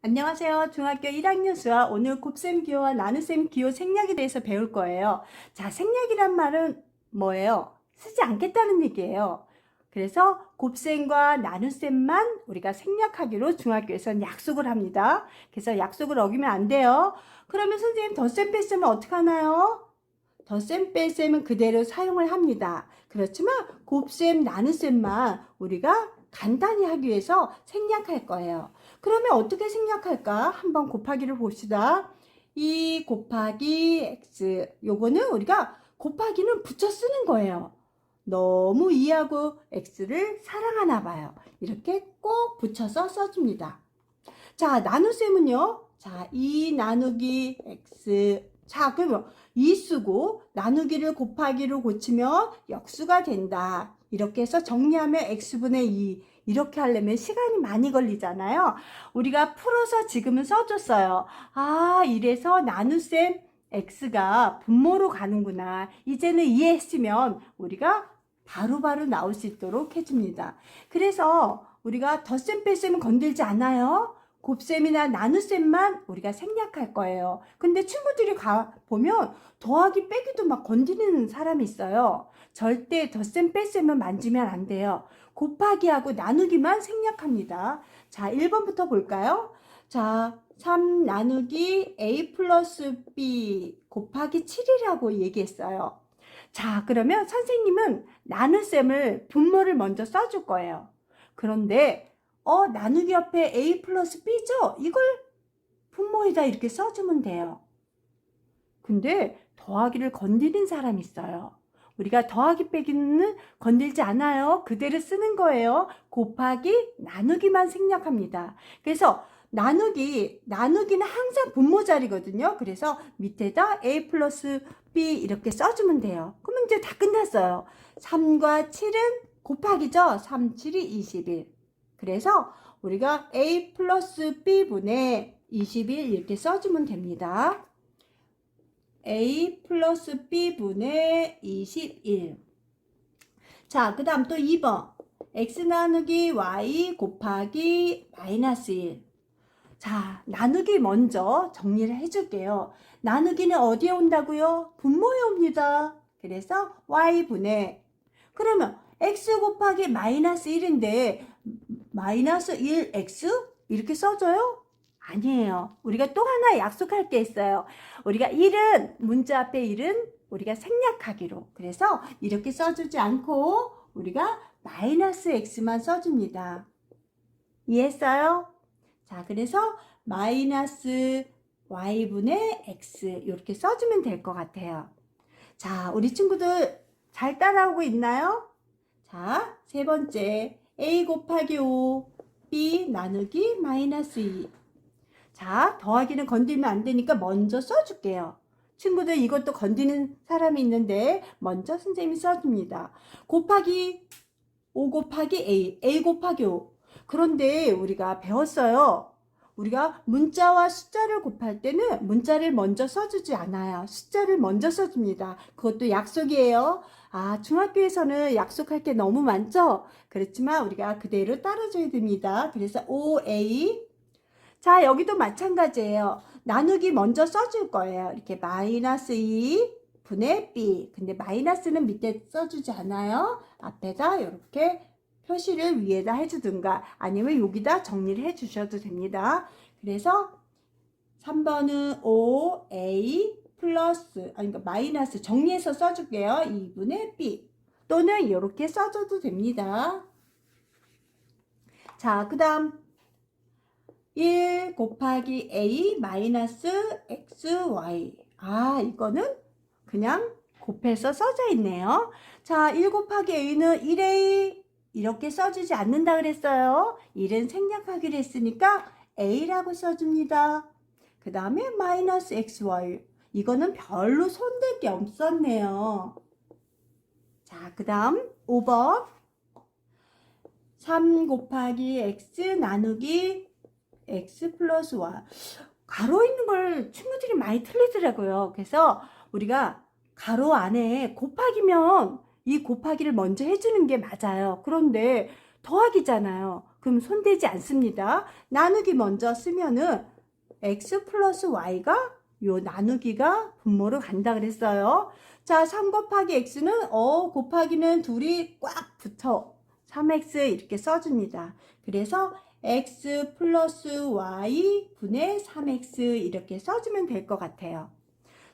안녕하세요. 중학교 1학년 수학 오늘 곱셈 기호와 나눗셈 기호 생략에 대해서 배울 거예요. 자, 생략이란 말은 뭐예요? 쓰지 않겠다는 얘기예요. 그래서 곱셈과 나눗셈만 우리가 생략하기로 중학교에서는 약속을 합니다. 그래서 약속을 어기면 안 돼요. 그러면 선생님 덧셈 뺄셈은 어떻게 하나요? 덧셈 뺄셈은 그대로 사용을 합니다. 그렇지만 곱셈 나눗셈만 우리가 간단히 하기 위해서 생략할 거예요. 그러면 어떻게 생략할까? 한번 곱하기를 봅시다. 2 곱하기 x. 요거는 우리가 곱하기는 붙여 쓰는 거예요. 너무 2하고 x를 사랑하나 봐요. 이렇게 꼭 붙여서 써줍니다. 자, 나눗셈은요. 자, 2 나누기 x. 자, 그러면 2 쓰고 나누기를 곱하기로 고치면 역수가 된다. 이렇게 해서 정리하면 x분의 2. 이렇게 하려면 시간이 많이 걸리잖아요. 우리가 풀어서 지금은 써줬어요. 아, 이래서 나눗셈 x가 분모로 가는구나. 이제는 이해했으면 우리가 바로바로 나올 수 있도록 해줍니다. 그래서 우리가 덧셈 뺄셈은 건들지 않아요. 곱셈이나 나눗셈만 우리가 생략할 거예요. 근데 친구들이 보면 더하기 빼기도 막 건드리는 사람이 있어요. 절대 덧셈 뺄셈은 만지면 안 돼요. 곱하기하고 나누기만 생략합니다. 자, 1번부터 볼까요? 자, 3 나누기 a 플러스 b 곱하기 7이라고 얘기했어요. 자, 그러면 선생님은 나눗셈을 분모를 먼저 써줄 거예요. 그런데 나누기 옆에 a 플러스 b죠? 이걸 분모에다 이렇게 써주면 돼요. 근데 더하기를 건드린 사람이 있어요. 우리가 더하기 빼기는 건들지 않아요. 그대로 쓰는 거예요. 곱하기 나누기만 생략합니다. 그래서 나누기는 항상 분모 자리거든요. 그래서 밑에다 a 플러스 b 이렇게 써주면 돼요. 그러면 이제 다 끝났어요. 3과 7은 곱하기죠. 3, 7이 21. 그래서 우리가 a 플러스 b분의 21 이렇게 써주면 됩니다. a 플러스 b분의 21. 자, 그 다음 또 2번. x 나누기 y 곱하기 마이너스 1. 자, 나누기 먼저 정리를 해줄게요. 나누기는 어디에 온다고요? 분모에 옵니다. 그래서 y분의, 그러면 x 곱하기 마이너스 1인데 마이너스 1x 이렇게 써줘요? 아니에요. 우리가 또 하나 약속할 게 있어요. 우리가 1은 문자 앞에 1은 우리가 생략하기로. 그래서 이렇게 써주지 않고 우리가 마이너스 x만 써줍니다. 이해했어요? 자, 그래서 마이너스 y분의 x 이렇게 써주면 될 것 같아요. 자, 우리 친구들 잘 따라오고 있나요? 자, 세 번째 a 곱하기 5 b 나누기 마이너스 2. 자, 더하기는 건들면 안 되니까 먼저 써줄게요. 친구들 이것도 건드는 사람이 있는데 먼저 선생님이 써줍니다. 곱하기 5 곱하기 a 곱하기 5. 그런데 우리가 배웠어요. 우리가 문자와 숫자를 곱할 때는 문자를 먼저 써주지 않아요. 숫자를 먼저 써줍니다. 그것도 약속이에요. 아, 중학교에서는 약속할 게 너무 많죠? 그렇지만 우리가 그대로 따라줘야 됩니다. 그래서 5a. 자, 여기도 마찬가지예요. 나누기 먼저 써줄 거예요. 이렇게 마이너스 2 분의 b. 근데 마이너스는 밑에 써주지 않아요. 앞에다 이렇게 표시를 위에다 해주든가 아니면 여기다 정리를 해주셔도 됩니다. 그래서 3번은 5a 플러스, 그러니까 마이너스 정리해서 써줄게요. 2분의 b. 또는 이렇게 써줘도 됩니다. 자, 그 다음 1 곱하기 a 마이너스 xy. 아, 이거는 그냥 곱해서 써져 있네요. 자, 1 곱하기 a는 1a 이렇게 써주지 않는다 그랬어요. 1은 생략하기로 했으니까 a라고 써줍니다. 그 다음에 마이너스 xy. 이거는 별로 손댈 게 없었네요. 자, 그 다음 5번 3 곱하기 x 나누기 x 플러스 y. 가로 있는 걸 친구들이 많이 틀리더라고요. 그래서 우리가 가로 안에 곱하기면 이 곱하기를 먼저 해주는 게 맞아요. 그런데 더하기잖아요. 그럼 손대지 않습니다. 나누기 먼저 쓰면은 x 플러스 y가 요 나누기가 분모로 간다 그랬어요. 자, 3 곱하기 x는 곱하기는 둘이 꽉 붙어 3x 이렇게 써줍니다. 그래서 x 플러스 y 분의 3x 이렇게 써주면 될 것 같아요.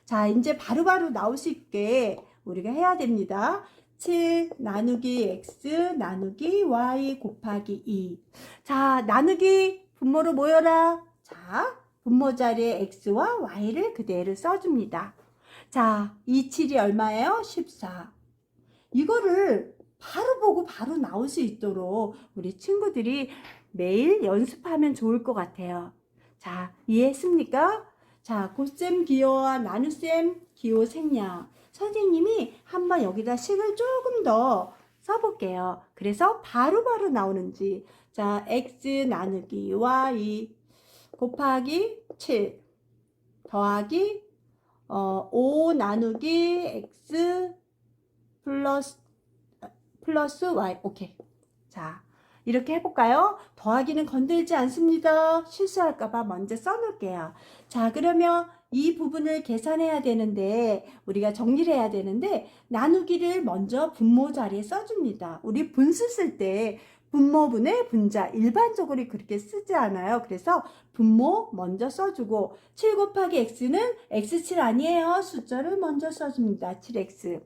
자, 이제 바로바로 나올 수 있게 우리가 해야 됩니다. 7 나누기 x 나누기 y 곱하기 2. 자, 나누기 분모로 모여라. 자, 분모 자리에 x와 y를 그대로 써줍니다. 자, 2, 7이 얼마예요? 14. 이거를 바로 보고 바로 나올 수 있도록 우리 친구들이 매일 연습하면 좋을 것 같아요. 자, 이해했습니까? 자, 곱셈 기호와 나눗셈 기호 생략. 선생님이 한번 여기다 식을 조금 더 써볼게요. 그래서 바로바로 나오는지. 자, x 나누기 y 곱하기 7 더하기 5 나누기 x 플러스 y. 오케이. 자, 이렇게 해볼까요? 더하기는 건들지 않습니다. 실수할까봐 먼저 써놓을게요. 자, 그러면 이 부분을 계산해야 되는데 우리가 정리를 해야 되는데 나누기를 먼저 분모 자리에 써줍니다. 우리 분수 쓸 때 분모분의 분자 일반적으로 그렇게 쓰지 않아요. 그래서 분모 먼저 써주고 7 곱하기 x는 x7 아니에요. 숫자를 먼저 써줍니다. 7x.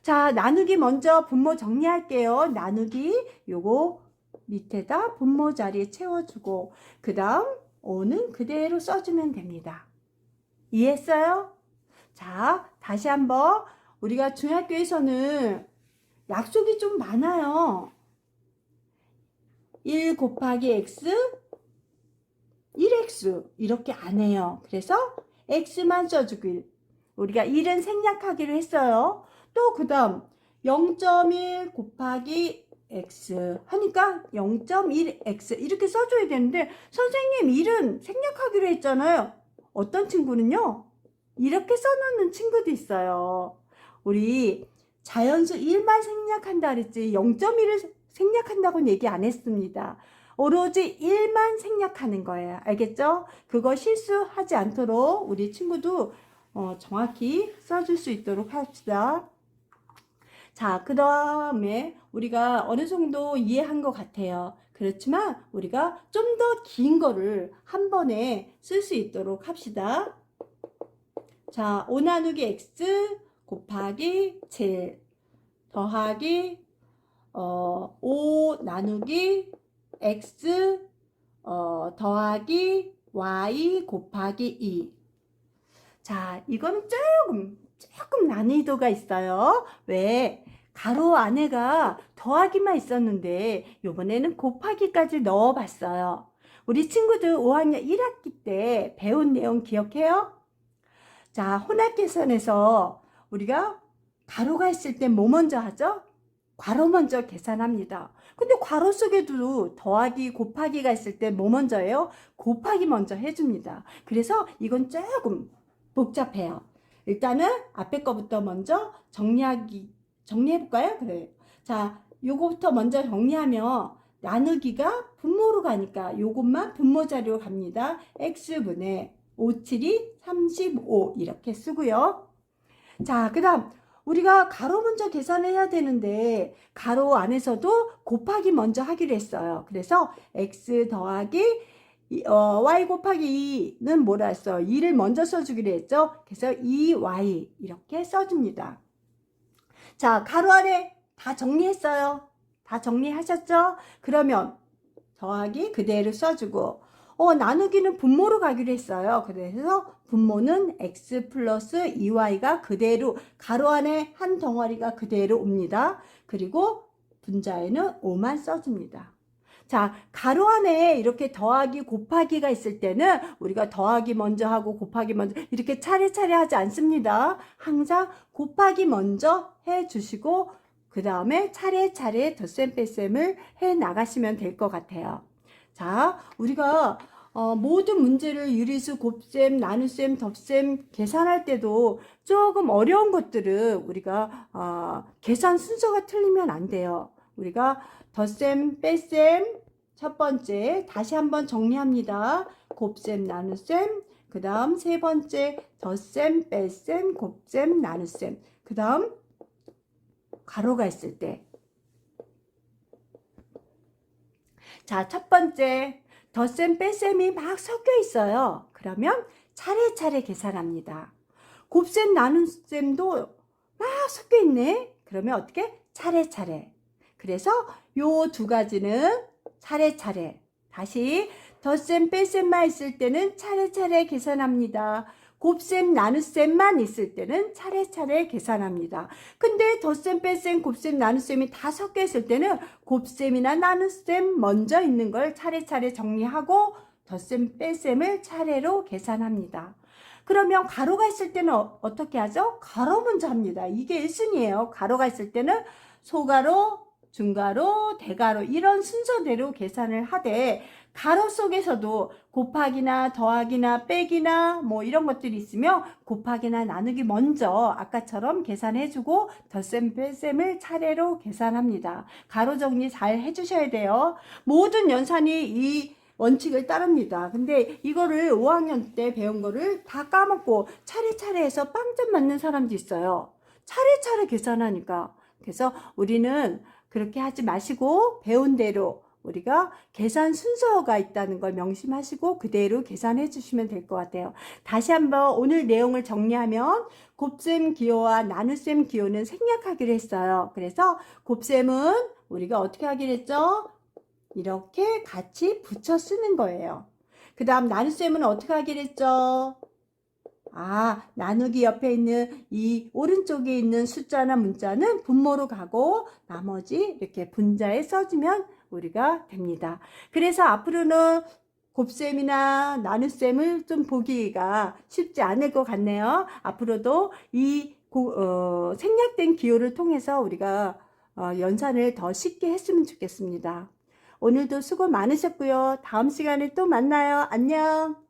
자, 나누기 먼저 분모 정리할게요. 나누기 요거 밑에다 분모 자리에 채워주고 그 다음 5는 그대로 써주면 됩니다. 이해했어요? 자, 다시 한번 우리가 중학교에서는 약속이 좀 많아요. 1 곱하기 x 1x 이렇게 안 해요. 그래서 x만 써주길. 우리가 1은 생략하기로 했어요. 또 그 다음 0.1 곱하기 x 하니까 0.1x 이렇게 써줘야 되는데 선생님 1은 생략하기로 했잖아요. 어떤 친구는요 이렇게 써놓는 친구도 있어요. 우리 자연수 1만 생략한다 그랬지 0.1을 생략한다고는 얘기 안 했습니다. 오로지 1만 생략하는 거예요. 알겠죠? 그거 실수하지 않도록 우리 친구도 정확히 써줄 수 있도록 합시다. 자, 그 다음에 우리가 어느 정도 이해한 것 같아요. 그렇지만 우리가 좀 더 긴 거를 한 번에 쓸 수 있도록 합시다. 자, 5 나누기 x 곱하기 7 더하기 5 나누기 x 더하기 y 곱하기 2. 자, 이거는 조금 난이도가 있어요. 왜? 가로 안에가 더하기만 있었는데 이번에는 곱하기까지 넣어봤어요. 우리 친구들 5학년 1학기 때 배운 내용 기억해요? 자, 혼합계산에서 우리가 가로가 있을 때 뭐 먼저 하죠? 괄호 먼저 계산합니다. 근데 괄호 속에도 더하기, 곱하기가 있을 때 뭐 먼저 해요? 곱하기 먼저 해줍니다. 그래서 이건 조금 복잡해요. 일단은 앞에 거부터 먼저 정리해볼까요? 그래. 자, 요거부터 먼저 정리하면 나누기가 분모로 가니까 요것만 분모 자료로 갑니다. x분의 5, 7이 35 이렇게 쓰고요. 자, 그 다음 우리가 가로 먼저 계산을 해야 되는데 가로 안에서도 곱하기 먼저 하기로 했어요. 그래서 x 더하기 y 곱하기 2는 뭐라 했어? 2를 먼저 써주기로 했죠. 그래서 2y 이렇게 써줍니다. 자, 가로 안에 다 정리했어요. 다 정리하셨죠? 그러면 더하기 그대로 써주고 나누기는 분모로 가기로 했어요. 그래서 분모는 x 플러스 2y가 그대로 가로 안에 한 덩어리가 그대로 옵니다. 그리고 분자에는 5만 써줍니다. 자, 가로 안에 이렇게 더하기 곱하기가 있을 때는 우리가 더하기 먼저 하고 곱하기 먼저 이렇게 차례차례 하지 않습니다. 항상 곱하기 먼저 해주시고 그 다음에 차례차례 덧셈 뺄셈을 해 나가시면 될 것 같아요. 자, 우리가 모든 문제를 유리수, 곱셈, 나눗셈, 덧셈 계산할 때도 조금 어려운 것들은 우리가 계산 순서가 틀리면 안 돼요. 우리가 덧셈, 뺄셈, 첫 번째 다시 한번 정리합니다. 곱셈, 나눗셈, 그 다음 세 번째 덧셈, 뺄셈, 곱셈, 나눗셈, 그 다음 가로가 있을 때. 자, 첫 번째 덧셈, 뺄셈이 막 섞여 있어요. 그러면 차례차례 계산합니다. 곱셈, 나눗셈도 막 섞여 있네. 그러면 어떻게? 차례차례. 그래서 요 두 가지는 차례차례. 다시 덧셈, 뺄셈만 있을 때는 차례차례 계산합니다. 곱셈, 나눗셈만 있을 때는 차례차례 계산합니다. 근데 덧셈, 뺄셈, 곱셈, 나눗셈이 다 섞여 있을 때는 곱셈이나 나눗셈 먼저 있는 걸 차례차례 정리하고 덧셈, 뺄셈을 차례로 계산합니다. 그러면 가로가 있을 때는 어떻게 하죠? 가로 먼저 합니다. 이게 1순위예요. 가로가 있을 때는 소가로, 중가로, 대가로 이런 순서대로 계산을 하되 가로 속에서도 곱하기나 더하기나 빼기나 뭐 이런 것들이 있으면 곱하기나 나누기 먼저 아까처럼 계산해주고 덧셈 뺄셈을 차례로 계산합니다. 가로 정리 잘 해주셔야 돼요. 모든 연산이 이 원칙을 따릅니다. 근데 이거를 5학년 때 배운 거를 다 까먹고 차례차례 해서 빵점 맞는 사람도 있어요. 차례차례 계산하니까. 그래서 우리는 그렇게 하지 마시고 배운 대로 우리가 계산 순서가 있다는 걸 명심하시고 그대로 계산해 주시면 될 것 같아요. 다시 한번 오늘 내용을 정리하면 곱셈 기호와 나눗셈 기호는 생략하기로 했어요. 그래서 곱셈은 우리가 어떻게 하기로 했죠? 이렇게 같이 붙여 쓰는 거예요. 그 다음 나눗셈은 어떻게 하기로 했죠? 나누기 옆에 있는 이 오른쪽에 있는 숫자나 문자는 분모로 가고 나머지 이렇게 분자에 써주면 우리가 됩니다. 그래서 앞으로는 곱셈이나 나눗셈을 좀 보기가 쉽지 않을 것 같네요. 앞으로도 이 생략된 기호를 통해서 우리가 연산을 더 쉽게 했으면 좋겠습니다. 오늘도 수고 많으셨고요. 다음 시간에 또 만나요. 안녕.